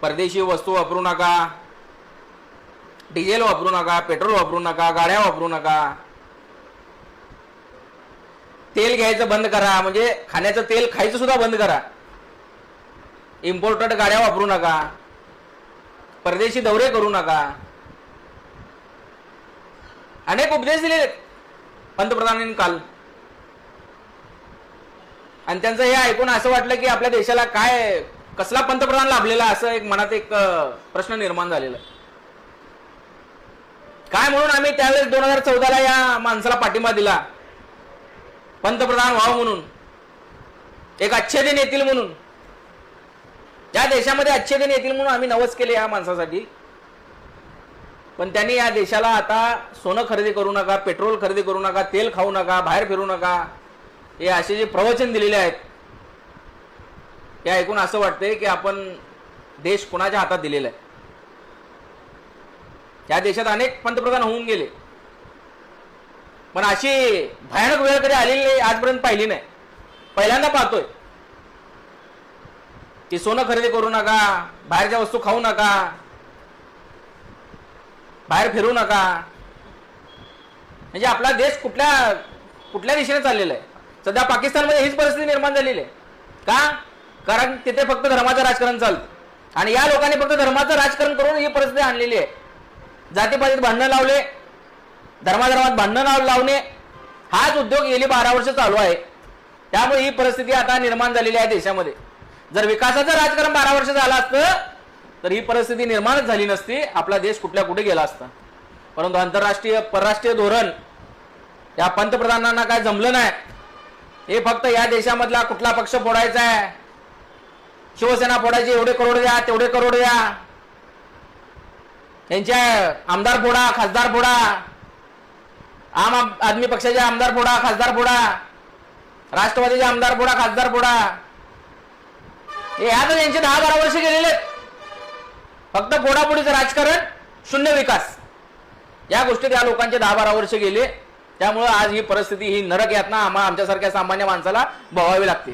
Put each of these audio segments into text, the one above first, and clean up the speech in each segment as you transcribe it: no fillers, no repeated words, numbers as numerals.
परदेशी वस्तू वापरू नका, डिझेल वापरू नका, पेट्रोल वापरू नका, गाड्या वापरू नका, तेल घ्यायचं बंद करा, म्हणजे खाण्याचं तेल खायचं सुद्धा बंद करा, इम्पोर्टेड गाड्या वापरू नका, परदेशी दौरे करू नका. अनेक उपदेश दिले पंतप्रधानांनी काल. आणि त्यांचं हे ऐकून असं वाटलं की आपल्या देशाला काय कसला पंतप्रधान लाभलेला, असं एक मनात एक प्रश्न निर्माण झालेला. काय म्हणून आम्ही त्यावेळेस 2014ला या माणसाला पाठिंबा दिला, पंतप्रधान व्हावं म्हणून, एक अच्छे दिन येतील म्हणून, या देशामध्ये अच्छे दिन येतील म्हणून आम्ही नवस केले या माणसासाठी. पण त्यांनी या देशाला आता सोनं खरेदी करू नका, पेट्रोल खरेदी करू नका, तेल खाऊ नका, बाहेर फिरू नका, हे असे जे प्रवचन दिलेले आहेत, हे ऐकून असं वाटतंय की आपण देश कुणाच्या हातात दिलेला आहे. या देशात अनेक पंतप्रधान होऊन गेले, पण अशी भयानक वेळ कधी आलेली आजपर्यंत पाहिली नाही. पहिल्यांदा पाहतोय की सोनं खरेदी करू नका, बाहेरच्या वस्तू खाऊ नका, बाहेर फिरू नका. म्हणजे आपला देश कुठल्या दिशेने चाललेला आहे. सध्या पाकिस्तानमध्ये हीच परिस्थिती निर्माण झालेली आहे. का? कारण तिथे फक्त धर्माचं राजकारण चालतं आणि या लोकांनी फक्त धर्माचं राजकारण करून ही परिस्थिती आणलेली आहे. जातीपातीत भांडणं लावले, धर्माधर्मात भांडणं लावणे, हाच उद्योग गेली 12 वर्ष चालू आहे. त्यामुळे ही परिस्थिती आता निर्माण झालेली आहे देशामध्ये. जर विकासाचं राजकारण 12 वर्ष झालं असतं तर ही परिस्थिती निर्माणच झाली नसती, आपला देश कुठे गेला असता. परंतु आंतरराष्ट्रीय परराष्ट्रीय धोरण या पंतप्रधानांना काय जमलं नाही. हे फक्त या देशामधला कुठला पक्ष फोडायचा आहे, शिवसेना फोडायची, एवढे करोड द्या, तेवढे करोड द्या, यांच्या आमदार फोडा, खासदार फोडा, आम आदमी पक्षाचे आमदार फोडा, खासदार फोडा, राष्ट्रवादीचे आमदार फोडा, खासदार फोडा. हे आता यांचे 10-12 वर्ष गेलेले, फक्त फोडाफोडीचं राजकारण, शून्य विकास, या गोष्टीत या लोकांचे 10-12 वर्ष गेले. त्यामुळे आज ही परिस्थिती, ही नरक यातना आमच्यासारख्या सामान्य माणसाला भोगावी लागते.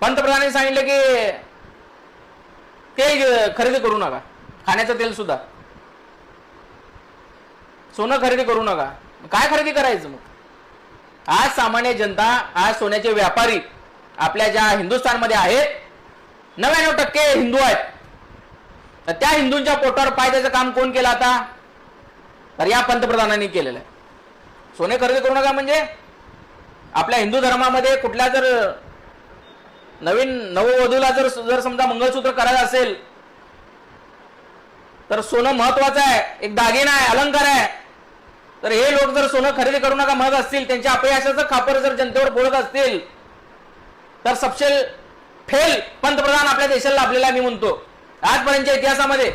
पंतप्रधानांनी सांगितलं की तेल खरेदी करू नका, खाण्याचं तेल सुद्धा, सोनं खरेदी करू नका. काय खरेदी करायचं मग? आज सामान्य जनता, आज सोन्याचे व्यापारी आपल्या ज्या हिंदुस्थानमध्ये आहेत, 99% हिंदू आहेत. तर त्या हिंदूंच्या पोटावर पाय द्यायचं काम कोण केलं आता? तर या पंतप्रधानांनी केलेलं आहे. सोने खरेदी करू नका म्हणजे आपल्या हिंदू धर्मामध्ये कुठल्या जर नवीन नववधूला जर समजा मंगळसूत्र करायचं असेल तर सोनं महत्वाचं आहे, एक दागिना आहे, अलंकार आहे. तर हे लोक जर सोनं खरेदी करू नका म्हणत असतील, त्यांच्या अपयशाचं खापर जर जनतेवर बोलत असतील, तर सबसे फेल पंतप्रधान आपल्या देशाला लाभलेला आहे. मी म्हणतो आजपर्यंतच्या इतिहासामध्ये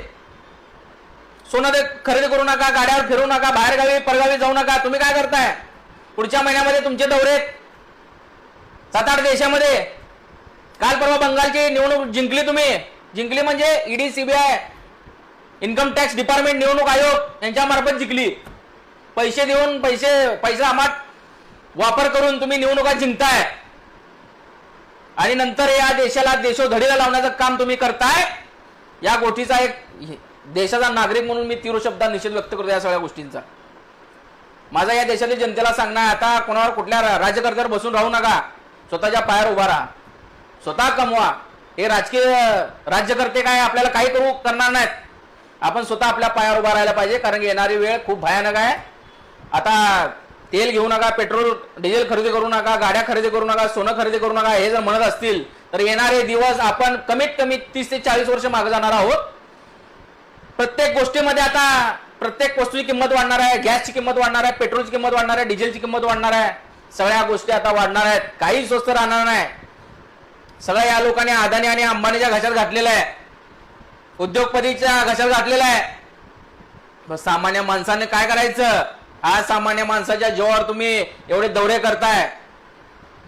सोनं खरेदी करू नका, गाड्यावर फिरू नका, बाहेरगावी परगावी जाऊ नका. तुम्ही काय करताय? पुढच्या महिन्यामध्ये तुमचे दौरे 7-8 देशामध्ये. काल परवा बंगालची निवडणूक जिंकली तुम्ही. जिंकली म्हणजे ED, CBI, income tax department, निवडणूक आयोग यांच्या मार्फत जिंकली. पैसे देऊन पैसा अमाट वापर करून तुम्ही निवडणुका जिंकताय आणि नंतर या देशाला देशोधडीला लावण्याचं काम तुम्ही करताय. या गोष्टीचा एक देशाचा नागरिक म्हणून मी तीव्र शब्दात निषेध व्यक्त करतो या सगळ्या गोष्टींचा. माझा या देशातील जनतेला सांगणं आहे, आता कोणावर कुठल्या राज्यकर्त्यावर बसून राहू नका, स्वतःच्या पायावर उभा राहा, स्वतः कमवा. हे राजकीय राज्यकर्ते काय आपल्याला काही करणार नाहीत. आपण स्वतः आपल्या पायावर उभा राहायला पाहिजे, कारण की येणारी वेळ खूप भयानक आहे. आता तेल घेऊ नका, पेट्रोल डिझेल खरेदी करू नका, गाड्या खरेदी करू नका, सोनं खरेदी करू नका, हे जर म्हणत असतील तर येणारे दिवस आपण कमीत कमी 30 ते 40 वर्ष मागे जाणार आहोत. प्रत्येक गोष्टीमध्ये आता प्रत्येक वस्तूची किंमत वाढणार आहे, गॅसची किंमत वाढणार आहे, पेट्रोलची किंमत वाढणार आहे, डिझेलची किंमत वाढणार आहे. सगळ्या गोष्टी आता वाढणार आहेत, काही स्वस्त राहणार नाही. सगळ्या या लोकांनी अदानी आणि अंबानीच्या घशात घातलेलं आहे, उद्योगपतीच्या घशात घातलेलं आहे. सामान्य माणसाने काय करायचं? आज सामान्य माणसाच्या जीवावर तुम्ही एवढे दौरे करताय.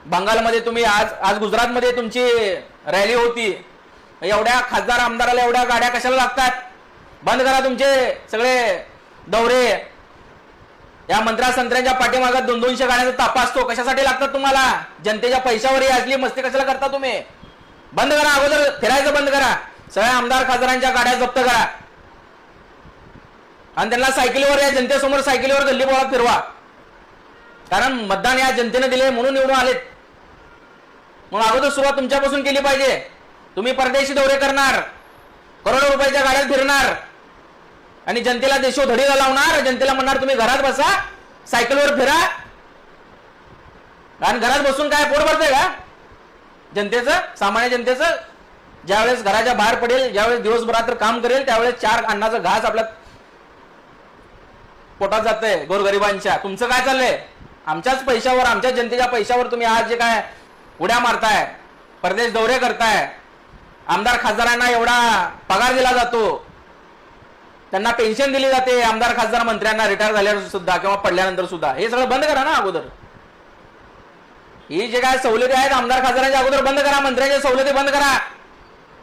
बंगालमध्ये तुम्ही आज गुजरातमध्ये तुमची रॅली होती. एवढ्या खासदार आमदाराला एवढ्या गाड्या कशाला लागतात? बंद करा तुमचे सगळे दौरे. या मंत्र्यांच्या पाठीमागे 200-200 गाड्यांचा ताप असतो. कशासाठी लागतात तुम्हाला? जनतेच्या पैशावर ही असली मस्ती कशाला करता तुम्ही? बंद करा, अगोदर फिरायचं बंद करा. सगळ्या आमदार खासदारांच्या गाड्या जप्त करा आणि त्यांना सायकलीवर या जनतेसमोर सायकलीवर गल्ली बोळात फिरवा. कारण मतदान या जनतेने दिले म्हणून निवडून आलेत. म्हणून अगोदर सुरुवात तुमच्यापासून केली पाहिजे. तुम्ही परदेशी दौरे करणार, करोडो रुपयाच्या गाड्यात फिरणार आणि जनतेला देशोधडीला लावणार. जनतेला म्हणणार तुम्ही घरात बसा, सायकलवर फिरा. आणि घरात बसून काय पोट भरतंय का जनतेचं, सामान्य जनतेचं? ज्यावेळेस घराच्या बाहेर पडेल, ज्यावेळेस दिवसभरात काम करेल, त्यावेळेस 4 अन्नाचा घास आपल्या पोटात जातंय गोरगरिबांच्या. तुमचं काय चाललंय? आमच्याच पैशावर, आमच्या जनतेच्या पैशावर तुम्ही आज जे काय उड्या मारताय, परदेश दौरे करताय, आमदार खासदारांना एवढा पगार दिला जातो, त्यांना पेन्शन दिली जाते, आमदार खासदार मंत्र्यांना रिटायर झाल्यावर सुद्धा किंवा पडल्यानंतर सुद्धा. हे सगळं बंद करा ना अगोदर. ही जे काय सवलती आहेत आमदार खासदारांच्या अगोदर बंद करा. मंत्र्यांच्या सवलती बंद करा.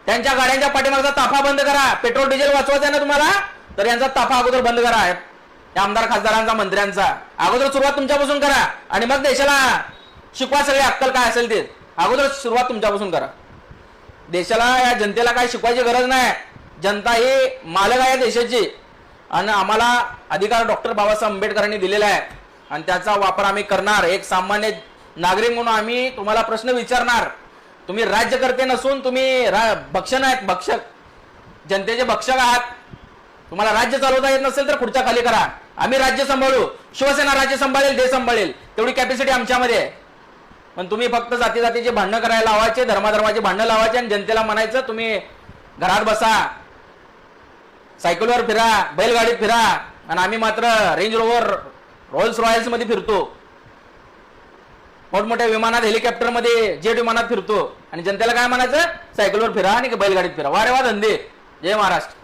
त्यांच्या गाड्यांच्या पाठीमागचा ताफा बंद करा. पेट्रोल डिझेल वाचवायचं आहे ना तुम्हाला, तर यांचा ताफा अगोदर बंद करा. या आमदार खासदारांचा, मंत्र्यांचा अगोदर सुरुवात तुमच्यापासून करा आणि मग देशाला शिकवा सगळी अक्कल काय असेल ते. अगोदर सुरुवात तुमच्यापासून करा. देशाला, या जनतेला काय शिकवायची गरज नाही. जनता ही मालक आहे देशाची आणि आम्हाला अधिकार डॉक्टर बाबासाहेब आंबेडकरांनी दिलेला आहे आणि त्याचा वापर आम्ही करणार. एक सामान्य नागरिक म्हणून आम्ही तुम्हाला प्रश्न विचारणार. तुम्ही राज्यकर्ते नसून तुम्ही भक्षण आहेत, भक्षक, जनतेचे भक्षक आहात. तुम्हाला राज्य चालवता येत नसेल तर खुर्च्या खाली करा. आम्ही राज्य सांभाळू, शिवसेना राज्य सांभाळेल, देश सांभाळेल, तेवढी कॅपॅसिटी आमच्यामध्ये आहे. पण तुम्ही फक्त जाती जातीचे भांडणं करायला लावायचे, धर्माधर्माचे भांडणं लावायचे आणि जनतेला म्हणायचं तुम्ही घरात बसा, सायकलवर फिरा, बैलगाडीत फिरा आणि आम्ही मात्र रेंज रोव्हर, रॉयल्स रॉयल्स मध्ये फिरतो, मोठमोठ्या विमानात, हेलिकॉप्टरमध्ये, जेट विमानात फिरतो आणि जनतेला काय म्हणायचं? सायकलवर फिरा आणि बैलगाडीत फिरा. वा रे वा धंदे. जय महाराष्ट्र.